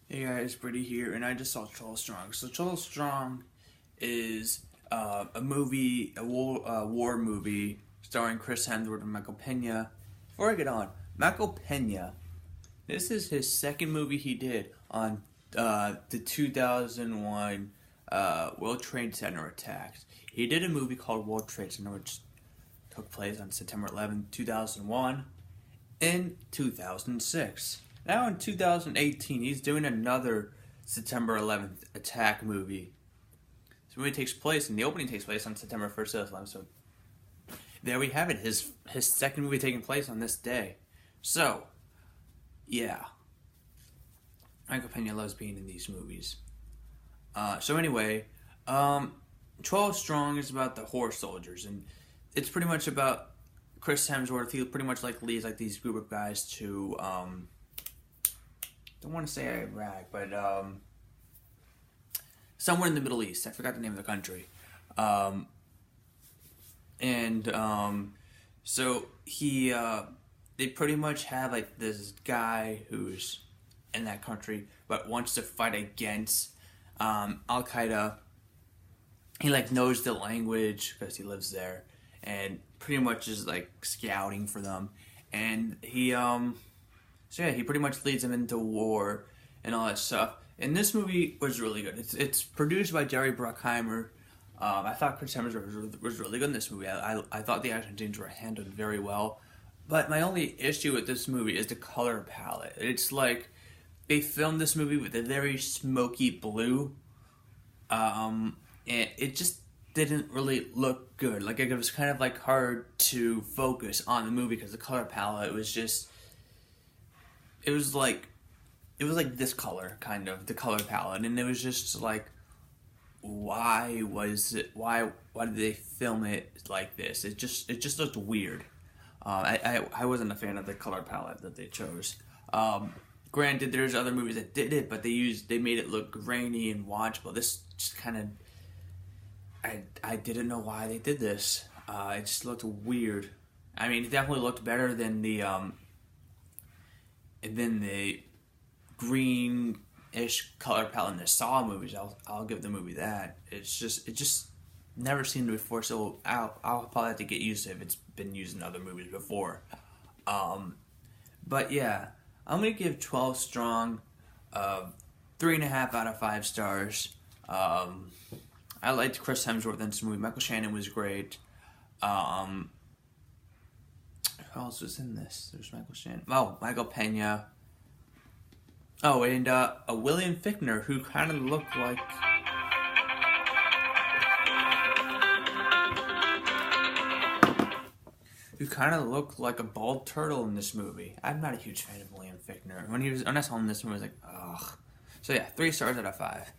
Hey guys, Brady here, and I just saw Charles Strong. So Charles Strong is a movie, war movie starring Chris Hemsworth and Michael Pena. Before I get on, Michael Pena, this is his second movie he did on the 2001 World Trade Center attacks. He did a movie called World Trade Center, which took place on September 11th, 2001, in 2006. Now in 2018, he's doing another September 11th attack movie. This movie takes place, and the opening takes place on September 1st, 2011. So there we have it, his second movie taking place on this day. So, yeah. Michael Pena loves being in these movies. So anyway, 12 Strong is about the horse soldiers, and it's pretty much about Chris Hemsworth. He pretty much leads these group of guys to don't want to say Iraq, but somewhere in the Middle East. I forgot the name of the country. So they pretty much have this guy who's in that country but wants to fight against Al Qaeda. He knows the language because he lives there, and pretty much is scouting for them. And he he pretty much leads them into war and all that stuff. And this movie was really good. It's produced by Jerry Bruckheimer. I thought Chris Hemsworth was really good in this movie. I thought the action scenes were handled very well. But my only issue with this movie is the color palette. It's they filmed this movie with a very smoky blue. And it just didn't really look good. It was kind of hard to focus on the movie because the color palette was just... It was like this color, kind of, the color palette, and it was just why did they film it like this? It just looked weird. I wasn't a fan of the color palette that they chose. Granted, there's other movies that did it, but they made it look grainy and watchable. This just kind of, I didn't know why they did this. It just looked weird. I mean, it definitely looked better than the green-ish color palette in the Saw movies. I'll give the movie that. It just never seen it before, so I'll probably have to get used to it if it's been used in other movies before. But yeah, I'm gonna give 12 Strong 3.5 out of 5 stars. I liked Chris Hemsworth in this movie. Michael Shannon was great. Who else was in this? There's Michael Shannon. Oh, Michael Pena. Oh, and a William Fichtner, who kind of looked like... Who kind of looked like a bald turtle in this movie. I'm not a huge fan of William Fichtner. When I saw him in this movie, I was like, ugh. So yeah, 3 stars out of 5.